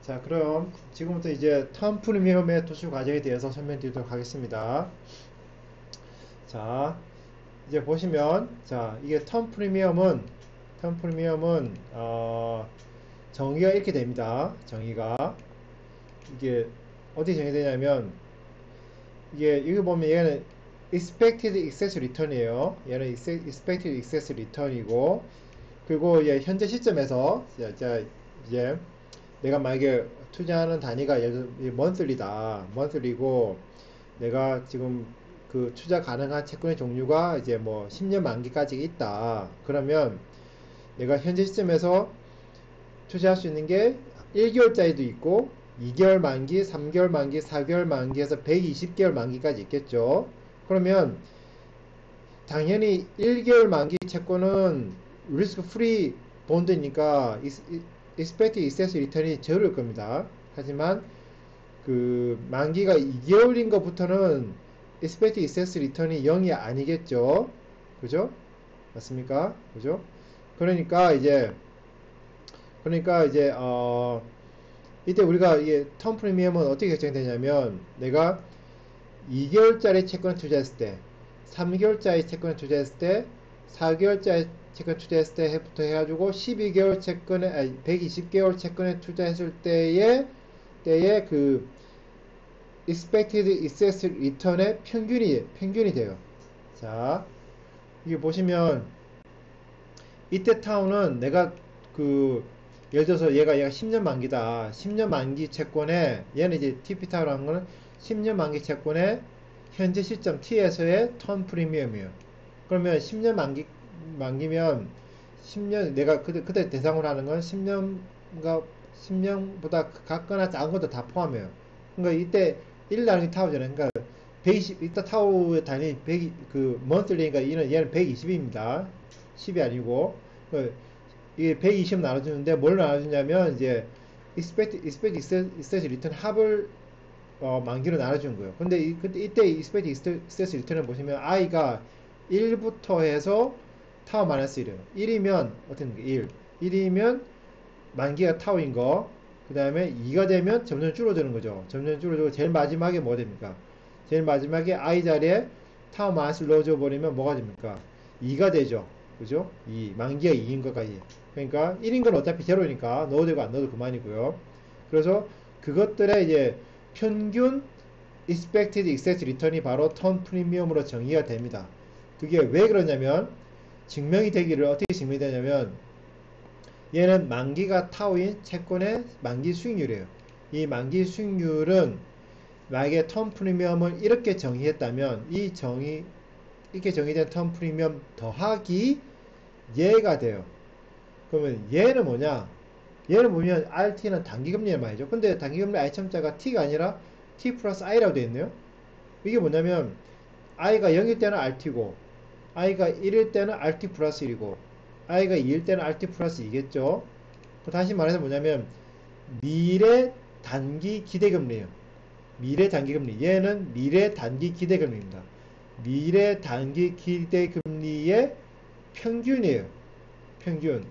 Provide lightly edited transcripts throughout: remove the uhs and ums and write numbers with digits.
자, 그럼 지금부터 이제 턴 프리미엄의 도출 과정에 대해서 설명드리도록 하겠습니다. 자, 이제 보시면, 자, 이게 턴 프리미엄은 정의가 이렇게 됩니다. 정의가 이게 어떻게 정의되냐면, 이거 보면 얘는 expected excess return이에요. 얘는 expected excess return이고, 그리고 이제 현재 시점에서 이제 내가 만약에 투자하는 단위가 예를 들어 monthly고 내가 지금 그 투자 가능한 채권의 종류가 이제 뭐 10년 만기까지 있다. 그러면 내가 현재 시점에서 투자할 수 있는 게 1개월짜리도 있고 2개월 만기, 3개월 만기, 4개월 만기에서 120개월 만기까지 있겠죠. 그러면 당연히 1개월 만기 채권은 리스크 프리 본드니까 expected excess return이 적을 겁니다. 하지만 그 만기가 2개월인 것부터는 expected excess return이 0이 아니겠죠. 그죠? 맞습니까? 그죠? 그러니까 이제 이때 우리가 이게 턴 프리미엄은 어떻게 결정되냐면 내가 2개월짜리 채권을 투자했을 때, 3개월짜리 채권을 투자했을 때, 4개월짜리 채권 투자했을 때부터 해가지고 12개월 채권에, 120개월 채권에 투자했을 때의 그 expected excess return의 평균이 돼요. 자, 이게 보시면 이때 타운은 내가 그 예를 들어서 얘가 10년 만기다. 10년 만기 채권에 얘는 이제 TP타로 한 거는 10년 만기 채권의 현재 시점 T에서의 턴 프리미엄이에요. 그러면 10년 만기면 10년 내가 그때 대상으로 하는 건 10년보다 같거나 작은 것도 다 포함해요. 그러니까 이때 1 나누기 타우잖아요. 그러니까 120 이따 타우의 단위 100 그 monthly니까 얘는 120입니다. 10이 아니고 이게 120 나눠주는데 뭘 나눠주냐면 이제 expect excess return 합을 만기로 나눠주는 거예요. 근데 이때 expect excess return을 보시면 i가 1부터 해서 타워 마이너스 1이에요. 1이면 어떤 게 1이면 만기가 타워인 거. 그 다음에 2가 되면 점점 줄어드는 거죠. 점점 줄어들고 제일 마지막에 뭐가 됩니까? 제일 마지막에 i 자리에 타워 마이너스를 넣어줘 버리면 뭐가 됩니까? 2가 되죠. 그죠? 2 만기가 2인 것까지. 그러니까 1인 건 어차피 제로니까 넣어도 되고 안 넣어도 그만이고요. 그래서 그것들의 이제 평균 expected excess return이 바로 턴 프리미엄으로 정의가 됩니다. 그게 왜 그러냐면 증명이 되기를 어떻게 증명이 되냐면 얘는 만기가 타오인 채권의 만기 수익률이에요. 이 만기 수익률은 만약에 턴 프리미엄을 이렇게 정의했다면 이렇게 정의된 턴 프리미엄 더하기 얘가 돼요. 그러면 얘는 뭐냐? 얘는 보면 RT는 단기금리란 말이죠. 근데 단기금리 I첨자가 T가 아니라 T 플러스 I라고 되어 있네요. 이게 뭐냐면 I가 0일 때는 RT고 I가 1일 때는 RT 플러스 1이고 I가 2일 때는 RT 플러스 2겠죠. 다시 말해서 뭐냐면 미래 단기 기대금리예요. 미래 단기금리. 얘는 미래 단기 기대금리입니다. 미래 단기 기대금리의 평균이에요. 평균.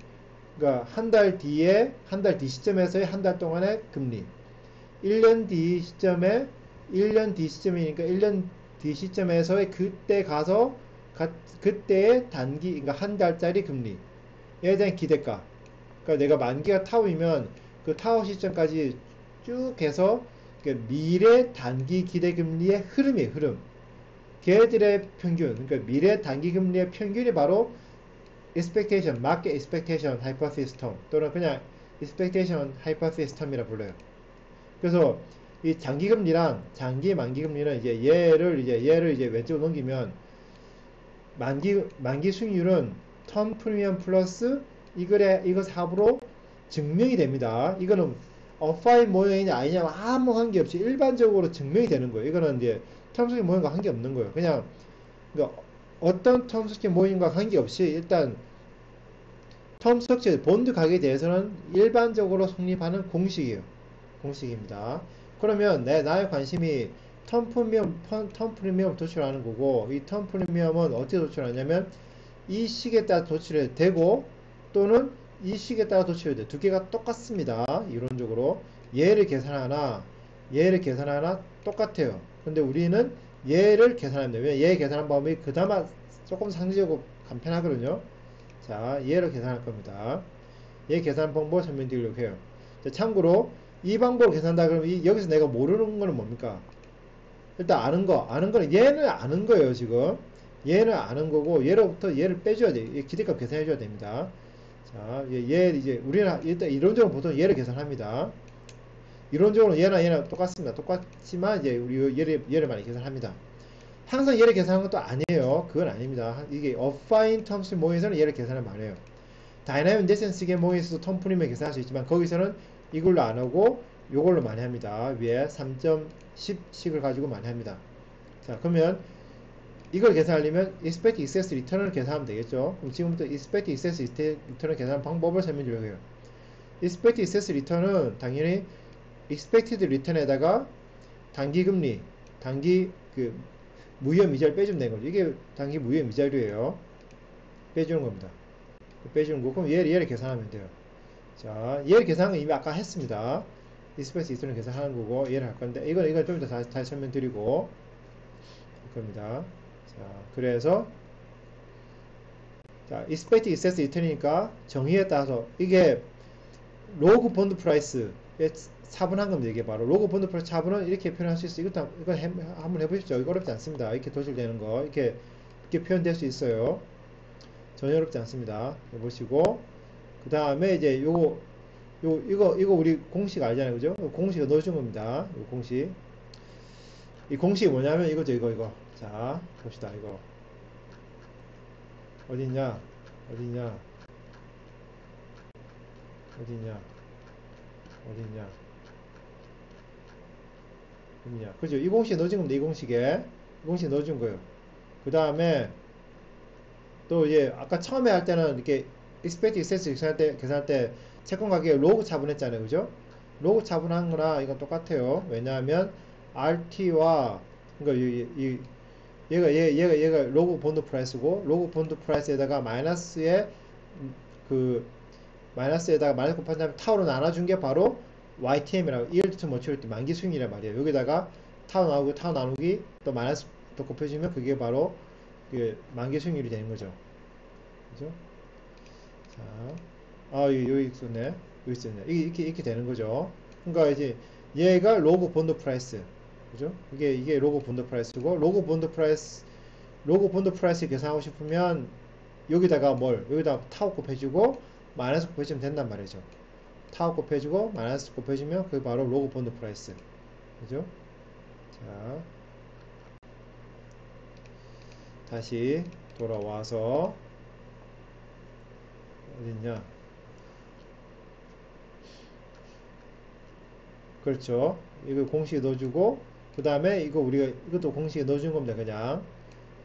그러니까 한 달 뒤 시점에서의 한 달 동안의 금리. 1년 뒤 시점이니까 1년 뒤 시점에서의 그때 가서 그때의 단기, 그러니까 한 달짜리 금리에 대한 기대가. 그러니까 내가 만기가 타오이면 그 타오 시점까지 쭉 해서 미래 단기 기대금리의 흐름이에요, 흐름. 걔들의 평균, 그러니까 미래 단기 금리의 평균이 바로 expectation, market expectation hypothesis term 또는 그냥 expectation hypothesis term이라 불러요. 그래서 이 장기금리랑 장기 만기금리는 이제 얘를 이제 왼쪽으로 넘기면 만기 수익률은 턴 프리미엄 플러스 이거 합으로 증명이 됩니다. 이거는 파일 모형이냐 아니냐 아무 관계없이 일반적으로 증명이 되는 거예요. 이거는 이제 텀스키 모형과 관계없는 거예요. 그냥 그러니까 어떤 텀스키 모형과 관계없이 일단 텀스키 본드 가격에 대해서는 일반적으로 성립하는 공식이에요. 공식입니다. 그러면 나의 관심이 턴 프리미엄 도출하는 거고, 이 턴 프리미엄은 어떻게 도출하냐면 이 식에 따라 도출해도 되고 또는 이 식에 따라 도출해도 돼. 두 개가 똑같습니다. 이론적으로. 얘를 계산하나 얘를 계산하나 똑같아요. 근데 우리는 얘를 계산합니다. 왜냐면 얘 계산한 방법이 그나마 조금 상대적으로 간편하거든요. 자, 얘를 계산할 겁니다. 얘 계산 방법 설명드리려고 해요. 자, 참고로 이 방법으로 계산한다 그러면 여기서 내가 모르는 거는 뭡니까? 일단 아는 거는 얘는 아는 거예요, 지금. 얘는 아는 거고, 얘로부터 얘를 빼줘야 돼. 얘 기대값 계산해줘야 됩니다. 자, 얘 이제, 우리는 일단 이론적으로 보통 얘를 계산합니다. 이론적으로 얘나 똑같습니다. 똑같지만, 이제 우리 얘를 많이 계산합니다. 항상 얘를 계산하는 것도 아니에요. 그건 아닙니다. 이게 affine terms 모의에서는 얘를 계산하면 안 해요. 다이나믹 데센스계 모의에서도 텀 풀이면 계산할 수 있지만, 거기서는 이걸로 안 하고, 요걸로 많이 합니다. 위에 3.10씩을 가지고 많이 합니다. 자, 그러면 이걸 계산하려면 expect excess return을 계산하면 되겠죠. 그럼 지금부터 expect excess return을 계산하는 방법을 설명드리려고 해요. expect excess return은 당연히 expected return에다가 단기금리, 단기 그 무위험 이자를 빼주면 되는 거죠. 이게 단기 무위험 이자료예요. 빼주는 겁니다. 빼주는 거. 그럼 얘를 계산하면 돼요. 자, 얘를 계산한 건 이미 아까 했습니다. expect return을 계산하는 거고 얘를 할 건데 이건 좀 이따 다시 설명드리고 할 겁니다. 자, 그래서 자, expect excess return이니까 정의에 따라서 이게 로그 본드 프라이스에 차분한 겁니다. 이게 바로 로그 본드 프라이스 차분은 이렇게 표현할 수 있어요. 이거 한번 해보십시오. 이거 어렵지 않습니다. 이렇게 도출되는 거 이렇게 표현될 수 있어요. 전혀 어렵지 않습니다. 해보시고 그 다음에 이제 이거 우리 공식 알잖아요, 그죠? 공식 넣어준 겁니다. 이 공식. 이 공식이 뭐냐면 이거죠, 이거. 자, 봅시다, 이거. 어딨냐? 어딨냐? 그죠? 이 공식에 넣어준 겁니다, 이 공식에. 이 공식에 넣어준 거예요. 그 다음에 또 이제 아까 처음에 할 때는 이렇게 expect excess 계산할 때 채권 가격에 로그 차분했잖아요, 그죠? 로그 차분한 거나 이건 똑같아요. 왜냐하면 RT와 그러니까 얘가 로그 본드 프라이스고 로그 본드 프라이스에다가 마이너스에다가 마이너스 곱한 다음에 타우로 나눠준 게 바로 YTM이라고 yield to maturity 만기 수익이란 말이에요. 여기다가 타우 나누기 또 마이너스 더 곱해주면 그게 바로 그 만기 수익률이 되는 거죠. 그죠? 자, 여기 있었네. 이렇게 되는 거죠. 그러니까 이제 얘가 로그 본드 프라이스. 그죠? 이게 로그 본드 프라이스고, 로그 본드 프라이스 계산하고 싶으면, 여기다가 타워 곱해주고, 마이너스 곱해주면 된단 말이죠. 타워 곱해주고, 마이너스 곱해주면, 그게 바로 로그 본드 프라이스. 그죠? 자, 다시 돌아와서, 어딨냐? 그렇죠. 이거 공식에 넣어주고, 그 다음에 이것도 공식에 넣어준 겁니다. 그냥.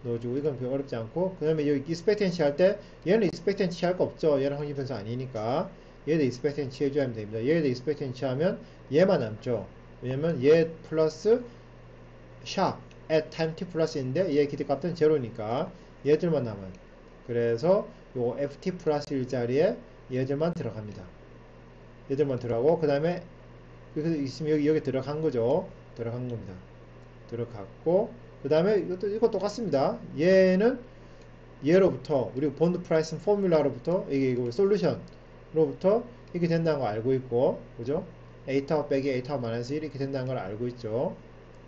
넣어주고, 이건 별 어렵지 않고, 그 다음에 여기 expectancy 할 때, 얘는 expectancy 할 거 없죠. 얘는 확률 변수 아니니까. 얘도 expectancy 해줘야 됩니다. 얘도 expectancy 하면 얘만 남죠. 왜냐면 얘 플러스 샵 at time t 플러스인데 얘 기대값은 제로니까 얘들만 남아요. 그래서 요 ft 플러스 1자리에 얘들만 들어갑니다. 얘들만 들어가고 그 다음에 있으면 여기 들어간 거죠. 들어간 겁니다. 들어갔고 그 다음에 이거 똑같습니다. 얘는 얘로부터 우리 본드 프라이스 포뮬라로부터 이거 솔루션로부터 이렇게 된다는 거 알고 있고 그죠? A 타워 빼기 A 타워 마이너스 1 이렇게 된다는 걸 알고 있죠.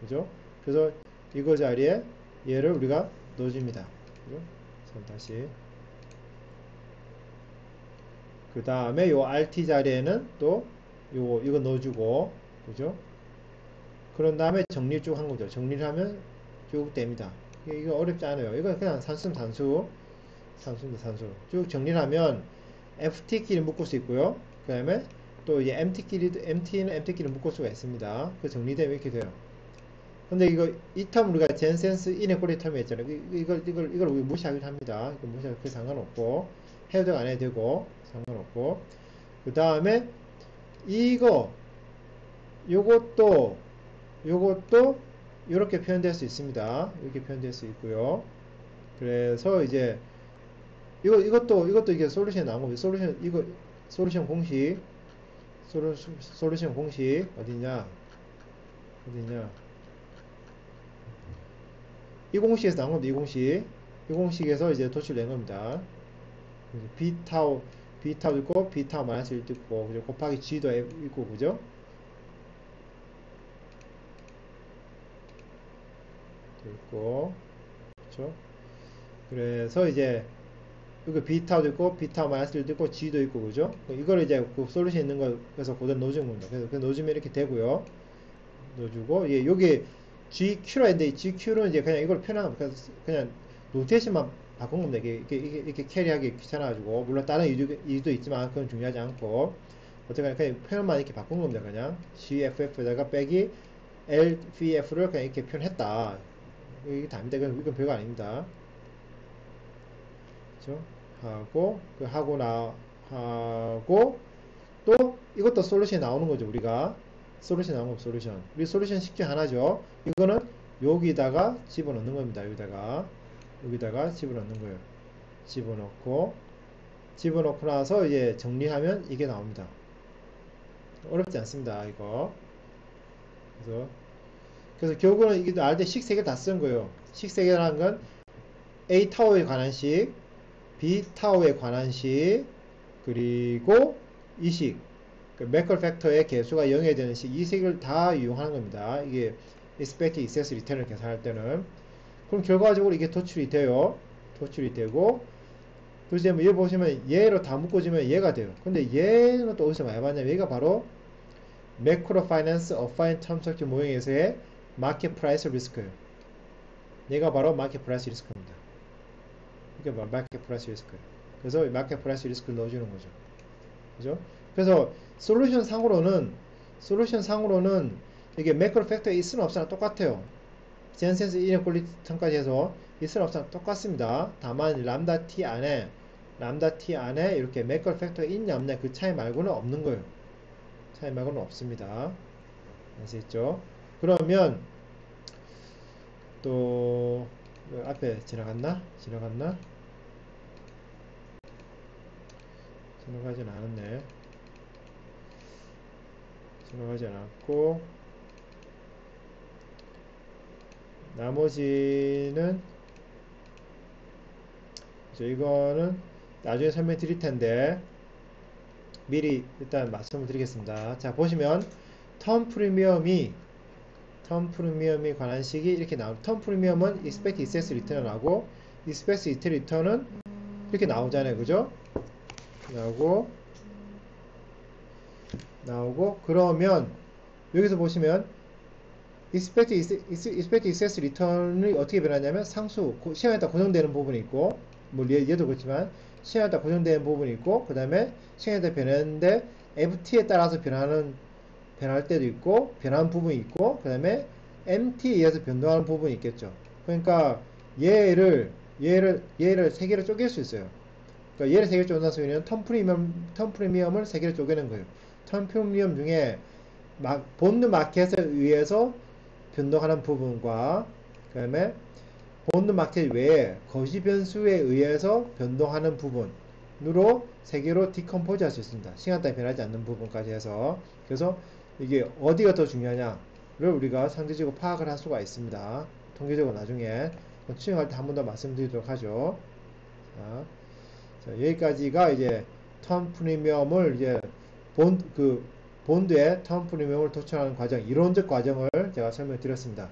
그죠? 그래서 이거 자리에 얘를 우리가 넣어줍니다. 그죠? 다시 그 다음에 요 RT 자리에는 또 이거 넣어주고 그죠? 그런 다음에 정리 쭉 한 거죠. 정리를 하면 쭉 됩니다. 이거 어렵지 않아요. 이거 그냥 산수입니다. 산수. 쭉 정리를 하면 FT끼리 묶을 수 있고요. 그 다음에 또 이제 MT는 MT끼리 묶을 수가 있습니다. 그 정리되면 이렇게 돼요. 근데 이 텀 우리가 젠센스 이네퀄리티 텀이 있잖아요. 이걸 우리 무시하기도 합니다. 이거 무시하기 그 상관없고 해도 안 해도 되고 상관없고 그 다음에 요것도 이렇게 표현될 수 있습니다. 이렇게 표현될 수 있고요. 그래서 이제 이것도 이게 솔루션에 나온 겁니다. 솔루션 공식 솔루션 공식 어디냐? 이 공식에서 나온 겁니다. 이 공식에서 이제 도출된 겁니다. B타우 있고, B타우 마이너스 1도 있고, 그죠? 곱하기 G도 있고, 그죠? 있고, 그렇죠? 그래서 이제 여기 B타우도 있고, B타우 마이너스 1도 있고, G도 있고, 그죠? 이걸 이제 그 솔루션 있는 거에서 그대로 넣어준 겁니다. 그래서 넣어주면 이렇게 되고요. 넣어주고, 예, 여기 GQ라 했는데, GQ는 이제 그냥 이걸 그냥 노테이션만 바꾼 겁니다. 이렇게 캐리하기 귀찮아가지고. 물론 다른 이유도 있지만, 그건 중요하지 않고. 어쨌거나 그냥 표현만 이렇게 바꾼 겁니다. 그냥 GFF에다가 빼기 LVF를 그냥 이렇게 표현했다. 이게 답니다. 이건 별거 아닙니다. 그죠? 하고, 또 이것도 솔루션이 나오는 거죠. 우리가 솔루션 나오는 거 솔루션. 우리 솔루션 쉽게 하나죠. 이거는 여기다가 집어넣는 겁니다. 여기다가 집어넣는 거예요. 집어넣고 나서 이제 정리하면 이게 나옵니다. 어렵지 않습니다. 이거. 그래서 결국은 이게 알때 식 3개 다 쓴 거예요. 식 3개라는 건 A 타워에 관한 식, B 타워에 관한 식, 그리고 이 식, 그 매컬 팩터의 개수가 0이 되는 식, 이 식을 다 이용하는 겁니다. 이게 expected excess return을 계산할 때는. 그럼 결과적으로 이게 도출이 되고, 그래서 여기 보시면 얘로 다 묶어주면 얘가 돼요. 근데 얘는 또 어디서 많이 봤냐면 얘가 바로 매크로 파이낸스 어파인 텀 스트럭처 모형에서의 마켓 프라이스 리스크예요. 얘가 바로 마켓 프라이스 리스크입니다. 이게 바로 마켓 프라이스 리스크예요. 그래서 마켓 프라이스 리스크를 넣어주는 거죠. 그죠? 그래서 솔루션 상으로는 이게 매크로 팩터 있으나 없으나 똑같아요. 젠센스 이너퀄리티까지 해서 있으나 없으나 똑같습니다. 다만 람다 t 안에 이렇게 매크로 팩터 있냐 없냐 그 차이 말고는 없는 거예요. 차이 말고는 없습니다. 아시겠죠? 그러면 또 앞에 지나가진 않았네. 지나가지 않았고 나머지는 이거는 나중에 설명 드릴 텐데 미리 일단 말씀을 드리겠습니다. 자, 보시면 텀 프리미엄이 관한 식이 이렇게 나옵니다. 텀 프리미엄은 expect excess return이 나오고 expect excess return은 이렇게 나오잖아요. 그죠? 나오고 그러면 여기서 보시면 expect excess return이 어떻게 변하냐면 상수 시간에 따라 고정되는 부분이 있고 뭐 얘도 그렇지만 시간에 따라 고정되는 부분이 있고 그 다음에 시간에 따라 변하는데 FT에 따라서 변할 때도 있고 변하는 부분이 있고 그 다음에 MT에 의해서 변동하는 부분이 있겠죠. 그러니까 얘를 3개로 쪼갤 수 있어요. 그러니까 얘를 3개로 쪼갠다는 소리는 텀 프리미엄을 3개로 쪼개는 거예요. 텀 프리미엄 중에 본드 마켓에 의해서 변동하는 부분과 그 다음에 본드 마켓 외에 거시 변수에 의해서 변동하는 부분으로 3개로 디컴포즈 할 수 있습니다. 시간 따라 변하지 않는 부분까지 해서. 그래서 이게 어디가 더 중요하냐를 우리가 상대적으로 파악을 할 수가 있습니다. 통계적으로 나중에 추정할 때 한 번 더 말씀드리도록 하죠. 자, 여기까지가 이제 텀 프리미엄을 이제 본드의 텀 프리미엄을 도출하는 과정, 이론적 과정을 제가 설명드렸습니다.